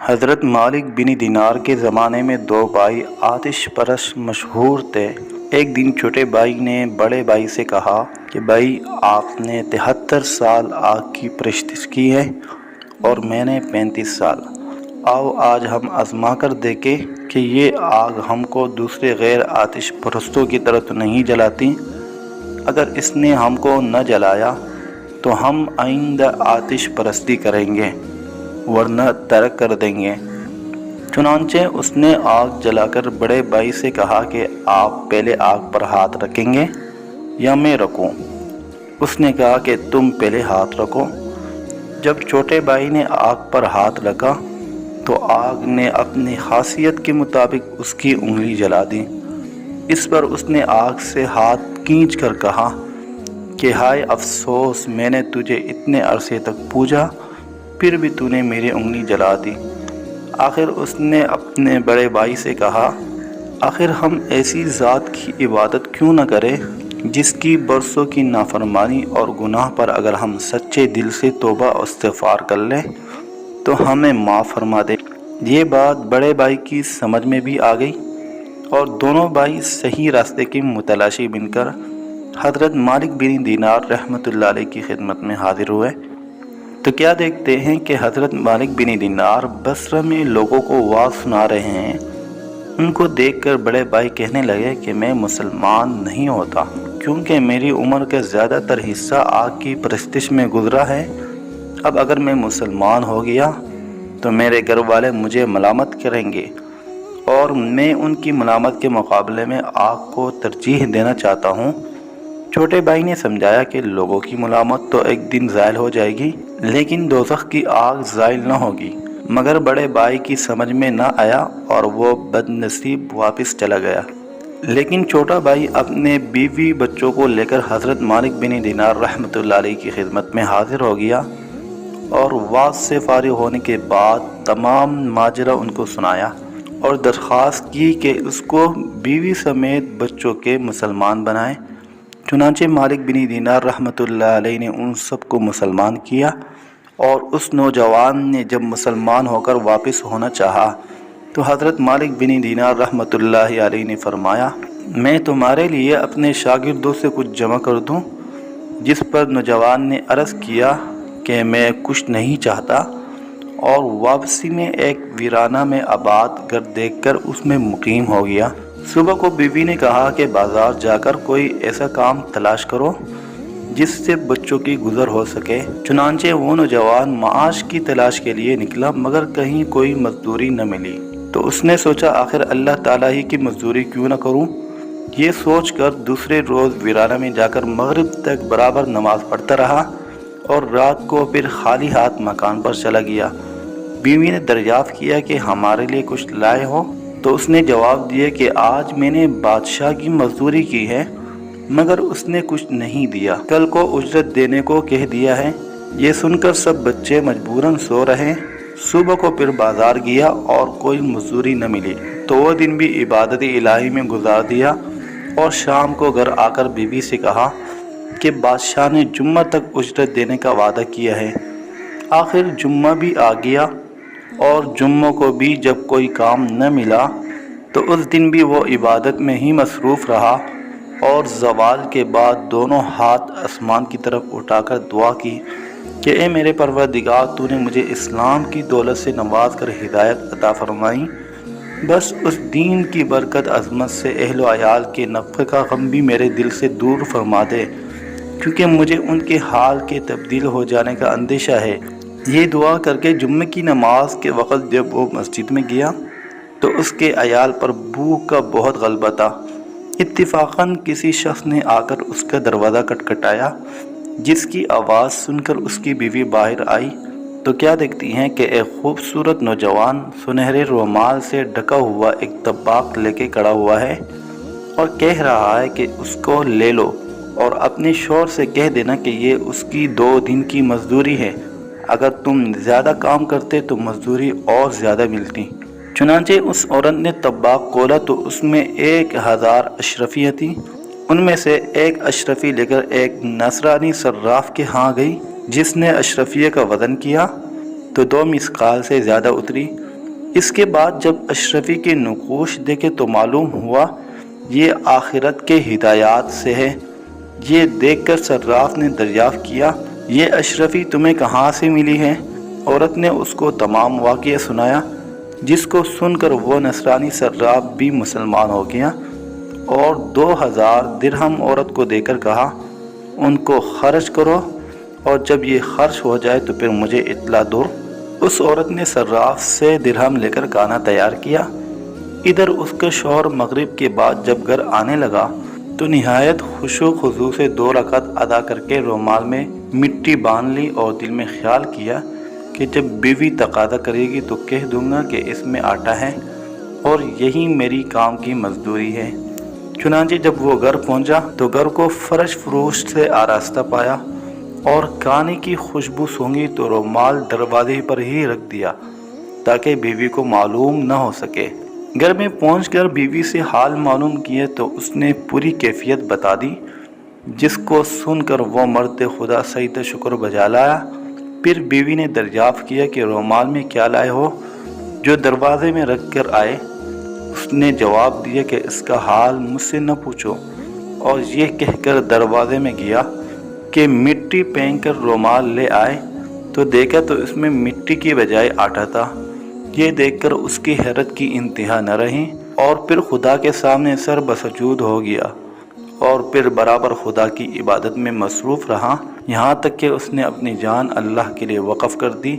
حضرت مالک بن دینار کے زمانے میں دو بھائی آتش پرست مشہور تھے۔ ایک دن چھوٹے بھائی نے بڑے بھائی سے کہا کہ بھائی، آپ نے 73 سال آگ کی پرستش کی ہے اور میں نے 35 سال۔ آؤ آج ہم آزما کر دیکھیں کہ یہ آگ ہم کو دوسرے غیر آتش پرستوں کی طرح تو نہیں جلاتی۔ اگر اس نے ہم کو نہ جلایا تو ہم آئندہ آتش پرستی کریں گے، ورنہ ترک کر دیں گے۔ چنانچہ اس نے آگ جلا کر بڑے بھائی سے کہا کہ آپ پہلے آگ پر ہاتھ رکھیں گے یا میں رکھوں؟ اس نے کہا کہ تم پہلے ہاتھ رکھو۔ جب چھوٹے بھائی نے آگ پر ہاتھ رکھا تو آگ نے اپنی خاصیت کے مطابق اس کی انگلی جلا دی۔ اس پر اس نے آگ سے ہاتھ کھینچ کر کہا کہ ہائے افسوس، میں نے تجھے اتنے عرصے تک پوجا، پھر بھی تو نے میری انگلی جلا دی۔ آخر اس نے اپنے بڑے بھائی سے کہا، آخر ہم ایسی ذات کی عبادت کیوں نہ کریں جس کی برسوں کی نافرمانی اور گناہ پر اگر ہم سچے دل سے توبہ و استغفار کر لیں تو ہمیں معاف فرما دے۔ یہ بات بڑے بھائی کی سمجھ میں بھی آ گئی اور دونوں بھائی صحیح راستے کے متلاشی بن کر حضرت مالک بن دینار رحمۃ اللہ علیہ کی خدمت میں حاضر ہوئے۔ تو کیا دیکھتے ہیں کہ حضرت مالک بن دینار بصرہ میں لوگوں کو واعظ سنا رہے ہیں۔ ان کو دیکھ کر بڑے بھائی کہنے لگے کہ میں مسلمان نہیں ہوتا، کیونکہ میری عمر کا زیادہ تر حصہ آگ کی پرستش میں گزرا ہے۔ اب اگر میں مسلمان ہو گیا تو میرے گھر والے مجھے ملامت کریں گے، اور میں ان کی ملامت کے مقابلے میں آگ کو ترجیح دینا چاہتا ہوں۔ چھوٹے بھائی نے سمجھایا کہ لوگوں کی ملامت تو ایک دن زائل ہو جائے گی، لیکن دوزخ کی آگ زائل نہ ہوگی۔ مگر بڑے بھائی کی سمجھ میں نہ آیا اور وہ بد نصیب واپس چلا گیا۔ لیکن چھوٹا بھائی اپنے بیوی بچوں کو لے کر حضرت مالک بن دینار رحمۃ اللہ علیہ کی خدمت میں حاضر ہو گیا اور واعظ سے فارغ ہونے کے بعد تمام ماجرا ان کو سنایا اور درخواست کی کہ اس کو بیوی سمیت بچوں کے مسلمان بنائے۔ چنانچہ مالک بن دینار رحمۃ اللہ علیہ نے ان سب کو مسلمان کیا، اور اس نوجوان نے جب مسلمان ہو کر واپس ہونا چاہا تو حضرت مالک بن دینار رحمۃ اللہ علیہ نے فرمایا، میں تمہارے لیے اپنے شاگردوں سے کچھ جمع کر دوں؟ جس پر نوجوان نے عرض کیا کہ میں کچھ نہیں چاہتا، اور واپسی میں ایک ویرانہ میں آباد گھر دیکھ کر اس میں مقیم ہو گیا۔ صبح کو بیوی نے کہا کہ بازار جا کر کوئی ایسا کام تلاش کرو جس سے بچوں کی گزر ہو سکے۔ چنانچہ وہ نوجوان معاش کی تلاش کے لیے نکلا، مگر کہیں کوئی مزدوری نہ ملی۔ تو اس نے سوچا آخر اللہ تعالیٰ ہی کی مزدوری کیوں نہ کروں۔ یہ سوچ کر دوسرے روز ویرانہ میں جا کر مغرب تک برابر نماز پڑھتا رہا اور رات کو پھر خالی ہاتھ مکان پر چلا گیا۔ بیوی نے دریافت کیا کہ ہمارے لیے کچھ لائے ہو؟ تو اس نے جواب دیا کہ آج میں نے بادشاہ کی مزدوری کی ہے، مگر اس نے کچھ نہیں دیا، کل کو اجرت دینے کو کہہ دیا ہے۔ یہ سن کر سب بچے مجبوراً سو رہے۔ صبح کو پھر بازار گیا اور کوئی مزدوری نہ ملی، تو وہ دن بھی عبادت الہی میں گزار دیا، اور شام کو گھر آ کر بیوی سے کہا کہ بادشاہ نے جمعہ تک اجرت دینے کا وعدہ کیا ہے۔ آخر جمعہ بھی آ گیا، اور جمعہ کو بھی جب کوئی کام نہ ملا تو اس دن بھی وہ عبادت میں ہی مصروف رہا، اور زوال کے بعد دونوں ہاتھ آسمان کی طرف اٹھا کر دعا کی کہ اے میرے پروردگار، تو نے مجھے اسلام کی دولت سے نواز کر ہدایت عطا فرمائی، بس اس دین کی برکت عظمت سے اہل و عیال کے نفع کا غم بھی میرے دل سے دور فرما دے، کیونکہ مجھے ان کے حال کے تبدیل ہو جانے کا اندیشہ ہے۔ یہ دعا کر کے جمعہ کی نماز کے وقت جب وہ مسجد میں گیا تو اس کے عیال پر بھوک کا بہت غلبہ تھا۔ اتفاقاً کسی شخص نے آ کر اس کا دروازہ کھٹکھٹایا، جس کی آواز سن کر اس کی بیوی باہر آئی تو کیا دیکھتی ہیں کہ ایک خوبصورت نوجوان سنہرے رومال سے ڈھکا ہوا ایک طباق لے کے کھڑا ہوا ہے اور کہہ رہا ہے کہ اس کو لے لو، اور اپنے شوہر سے کہہ دینا کہ یہ اس کی 2 دن کی مزدوری ہے، اگر تم زیادہ کام کرتے تو مزدوری اور زیادہ ملتی۔ چنانچہ اس عورت نے طباق کھولا تو اس میں 1000 اشرفیاں تھیں۔ ان میں سے ایک اشرفی لے کر ایک نصرانی صراف کے ہاں گئی، جس نے اشرفیہ کا وزن کیا تو 2 مثقال سے زیادہ اتری۔ اس کے بعد جب اشرفی کے نقوش دیکھے تو معلوم ہوا یہ آخرت کے ہدایات سے ہے۔ یہ دیکھ کر صراف نے دریافت کیا، یہ اشرفی تمہیں کہاں سے ملی ہے؟ عورت نے اس کو تمام واقعہ سنایا، جس کو سن کر وہ نصرانی صراف بھی مسلمان ہو گیا اور 2000 درہم عورت کو دے کر کہا ان کو خرچ کرو اور جب یہ خرچ ہو جائے تو پھر مجھے اطلاع دو۔ اس عورت نے صراف سے درہم لے کر کھانا تیار کیا۔ ادھر اس کا شوہر مغرب کے بعد جب گھر آنے لگا تو نہایت خشوع و خضوع سے 2 رکعت ادا کر کے رومال میں مٹی باندھ لی اور دل میں خیال کیا کہ جب بیوی تقاضا کرے گی تو کہہ دوں گا کہ اس میں آٹا ہے اور یہی میری کام کی مزدوری ہے۔ چنانچہ جب وہ گھر پہنچا تو گھر کو فرش فروش سے آراستہ پایا اور کھانے کی خوشبو سونگھی تو رومال دروازے پر ہی رکھ دیا تاکہ بیوی کو معلوم نہ ہو سکے۔ گھر میں پہنچ کر بیوی سے حال معلوم کیے تو اس نے پوری کیفیت بتا دی، جس کو سن کر وہ مرد خدا سجدہ شکر بجا لایا۔ پھر بیوی نے دریافت کیا کہ رومال میں کیا لائے ہو جو دروازے میں رکھ کر آئے؟ اس نے جواب دیا کہ اس کا حال مجھ سے نہ پوچھو، اور یہ کہہ کر دروازے میں گیا کہ مٹی پھینک کر رومال لے آئے تو دیکھا تو اس میں مٹی کی بجائے آٹا تھا۔ یہ دیکھ کر اس کی حیرت کی انتہا نہ رہی اور پھر خدا کے سامنے سر بسجود ہو گیا اور پھر برابر خدا کی عبادت میں مصروف رہا، یہاں تک کہ اس نے اپنی جان اللہ کے لیے وقف کر دی